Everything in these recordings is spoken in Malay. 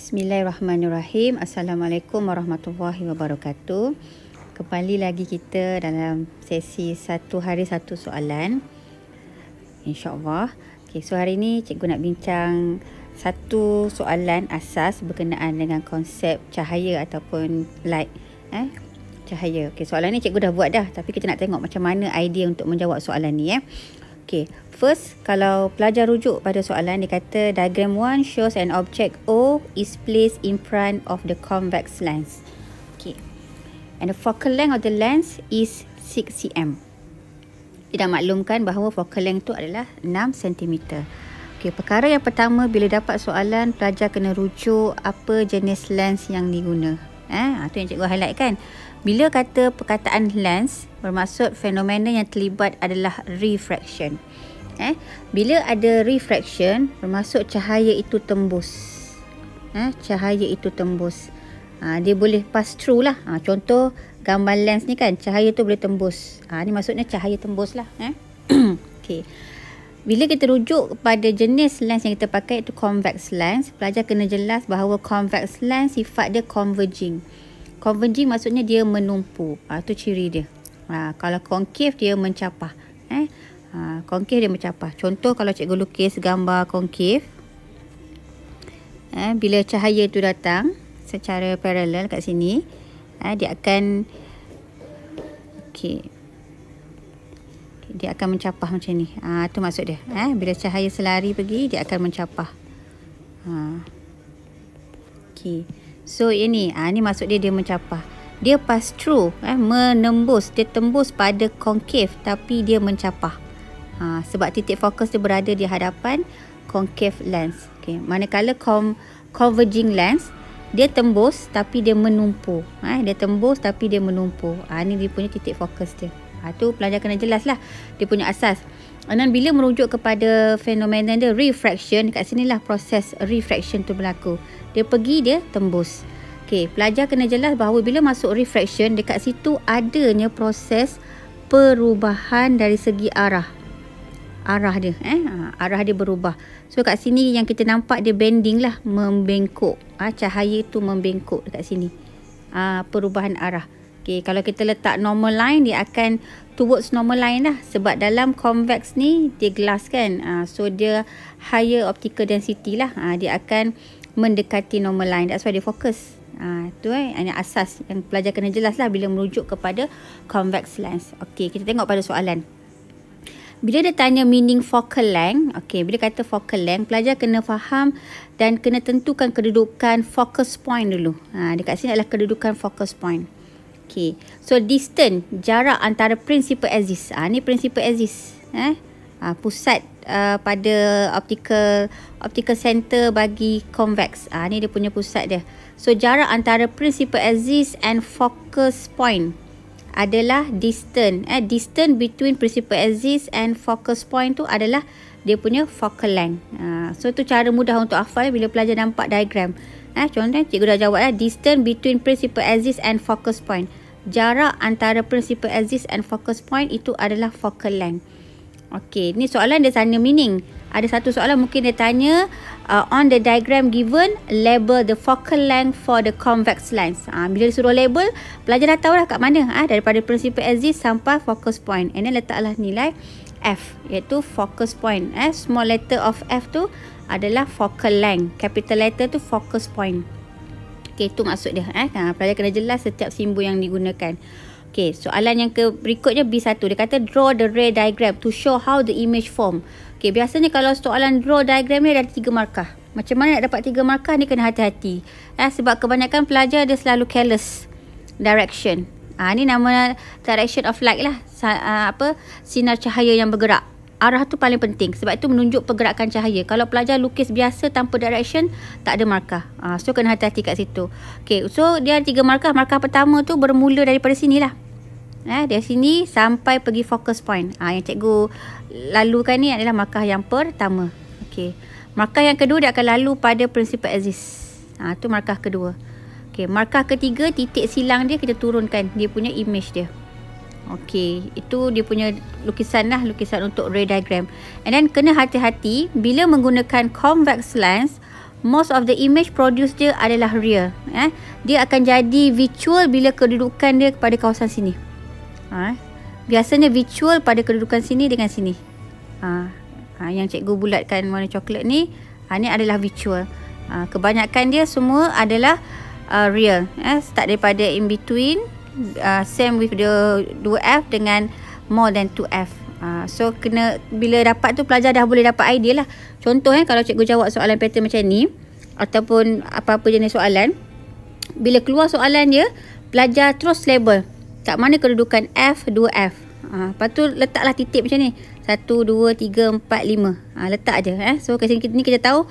Bismillahirrahmanirrahim. Assalamualaikum warahmatullahi wabarakatuh. Kembali lagi kita dalam sesi satu hari satu soalan, InsyaAllah. So hari ni cikgu nak bincang satu soalan asas berkenaan dengan konsep cahaya ataupun light. Cahaya. Soalan ni cikgu dah buat dah, tapi kita nak tengok macam mana idea untuk menjawab soalan ni. First, kalau pelajar rujuk pada soalan, dia kata diagram 1 shows an object O is placed in front of the convex lens. And the focal length of the lens is 6 cm. Dia dah maklumkan bahawa focal length tu adalah 6 cm. Perkara yang pertama, bila dapat soalan, pelajar kena rujuk apa jenis lens yang diguna. Itu yang cikgu highlight kan. Bila kata perkataan lens, bermaksud fenomena yang terlibat adalah refraction. Bila ada refraction, bermaksud cahaya itu tembus. Cahaya itu tembus. Dia boleh pass through lah. Contoh gambar lens ni kan, cahaya tu boleh tembus. Ni maksudnya cahaya tembus lah. Bila kita rujuk pada jenis lens yang kita pakai, itu convex lens, pelajar kena jelas bahawa convex lens sifat dia converging. Converging maksudnya dia menumpu. Itu ciri dia. Kalau concave dia mencapah. Concave dia mencapah. Contoh kalau cikgu lukis gambar concave, bila cahaya tu datang secara paralel kat sini, dia akan dia akan mencapah macam ni. Tu maksud dia. Bila cahaya selari pergi, dia akan mencapah. So ini maksud dia mencapah. Dia pass through, menembus, dia tembus pada concave tapi dia mencapah. Sebab titik fokus dia berada di hadapan concave lens. Manakala converging lens, dia tembus tapi dia menumpu. Dia tembus tapi dia menumpu. Ini dia punya titik fokus dia. Tu pelajar kena jelas lah dia punya asas. Dan bila merujuk kepada fenomena dia refraction, kat sinilah proses refraction tu berlaku. Dia pergi, dia tembus. Pelajar kena jelas bahawa bila masuk refraction, dekat situ adanya proses perubahan dari segi arah. Arah dia, arah dia berubah. So kat sini yang kita nampak dia bending lah, membengkok. Cahaya tu membengkok dekat sini. Perubahan arah. Kalau kita letak normal line, dia akan towards normal line lah. Sebab dalam convex ni, dia glass kan. So dia higher optical density lah. Dia akan mendekati normal line. That's why dia fokus. Itu hanya asas yang pelajar kena jelas lah bila merujuk kepada convex lens. Kita tengok pada soalan. Bila dia tanya meaning focal length, bila kata focal length, pelajar kena faham dan kena tentukan kedudukan focus point dulu. Dekat sini adalah kedudukan focus point. So distance, jarak antara principal axis. Ni principal axis. Pusat pada optical center bagi convex. Ni dia punya pusat dia. So jarak antara principal axis and focus point adalah distance. Distance between principal axis and focus point tu adalah dia punya focal length. So tu cara mudah untuk hafal bila pelajar nampak diagram. Contoh cikgu dah jawab lah. Distance between principal axis and focus point. Jarak antara principal axis and focus point itu adalah focal length. Ni soalan dia tanya meaning. Ada satu soalan mungkin dia tanya on the diagram given, label the focal length for the convex lens. Bila dia suruh label, pelajar dah tahu dah kat mana. Daripada principal axis sampai focus point. And then letaklah nilai F, iaitu focus point. Small letter of F tu adalah focal length. Capital letter tu focus point. Itu maksud dia. Pelajar kena jelas setiap simbol yang digunakan. Soalan yang berikutnya B1. Dia kata draw the ray diagram to show how the image form. Biasanya kalau soalan draw diagram ni ada 3 markah. Macam mana nak dapat 3 markah ni kena hati-hati. Sebab kebanyakan pelajar dia selalu careless direction. Ni nama direction of light lah. Sinar cahaya yang bergerak. Arah tu paling penting. Sebab itu menunjuk pergerakan cahaya. Kalau pelajar lukis biasa tanpa direction, tak ada markah. So kena hati-hati kat situ. So dia ada 3 markah. Markah pertama tu bermula daripada sini lah. Dari sini sampai pergi focus point. Yang cikgu lalukan ni adalah markah yang pertama. Markah yang kedua dia akan lalu pada principal axis. Tu markah kedua. Markah ketiga, titik silang dia kita turunkan. Dia punya image dia. Itu dia punya lukisan lah, lukisan untuk ray diagram. And then kena hati-hati bila menggunakan convex lens, most of the image produced dia adalah real. Dia akan jadi virtual bila kedudukan dia pada kawasan sini. Biasanya virtual pada kedudukan sini dengan sini. Yang cikgu bulatkan warna coklat ni, ni adalah virtual. Kebanyakan dia semua adalah real. Start daripada in between, same with the 2F dengan more than 2F. So kena, bila dapat tu pelajar dah boleh dapat idea lah. Contoh kalau cikgu jawab soalan pattern macam ni ataupun apa-apa jenis soalan, bila keluar soalan dia, pelajar terus label kat mana kedudukan F, 2F. Lepas tu letaklah titik macam ni, 1, 2, 3, 4, 5. Letak je. So kat sini ni kita tahu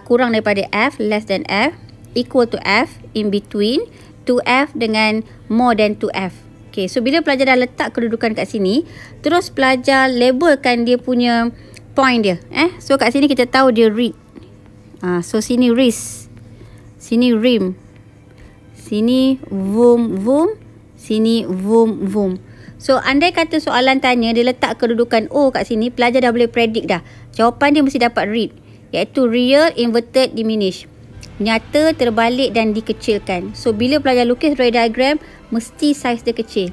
kurang daripada F, less than F, equal to F, in between 2F dengan more than 2F. Okay, so bila pelajar dah letak kedudukan kat sini, terus pelajar labelkan dia punya point dia. So kat sini kita tahu dia read. So sini RIS, sini RIM, sini VUM VUM, sini VUM VUM. So andai kata soalan tanya dia letak kedudukan O kat sini, pelajar dah boleh predict dah. Jawapan dia mesti dapat read, iaitu real, inverted, diminish. Nyata, terbalik dan dikecilkan. So bila pelajar lukis Venn diagram, mesti saiz dia kecil.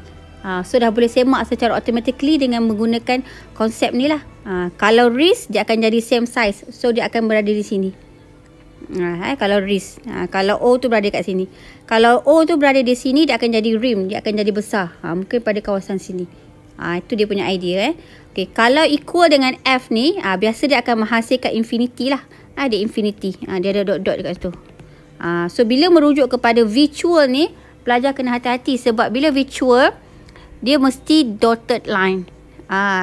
So dah boleh semak secara automatically dengan menggunakan konsep ni lah. Kalau RIS, dia akan jadi same size. So dia akan berada di sini. Kalau RIS. Kalau O tu berada kat sini. Kalau O tu berada di sini, dia akan jadi RIM. Dia akan jadi besar. Mungkin pada kawasan sini. Itu dia punya idea. Okay, kalau equal dengan F ni, biasa dia akan menghasilkan infinity lah. Dia infinity. Dia ada dot-dot dekat situ. So bila merujuk kepada virtual ni, pelajar kena hati-hati sebab bila virtual, dia mesti dotted line.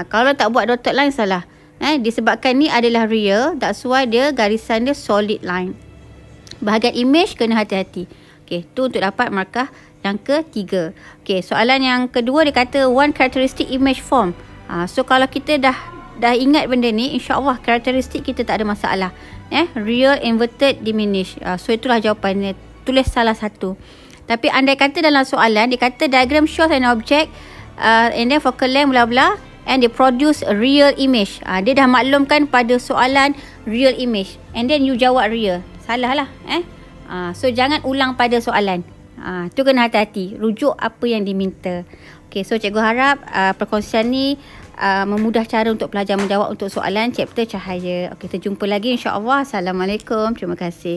Kalau tak buat dotted line, salah. Disebabkan ni adalah real, that's why dia garisan dia solid line. Bahagian image kena hati-hati. Okay, tu untuk dapat markah yang ketiga. Okay, soalan yang kedua dia kata one characteristic image form. So kalau kita dah ingat benda ni, insya-Allah karakteristik kita tak ada masalah. Real, inverted, diminish. So itulah jawapannya. Tulis salah satu. Tapi andai kata dalam soalan dia kata diagram shows an object and then focal length bla bla and they produce a real image. Dia dah maklumkan pada soalan real image and then you jawab real. Salah lah. So jangan ulang pada soalan. Tu kena hati-hati. Rujuk apa yang diminta. Okay, so cikgu harap perkongsian ni memudah cara untuk pelajar menjawab untuk soalan chapter cahaya. Okey, kita jumpa lagi insya-Allah. Assalamualaikum. Terima kasih.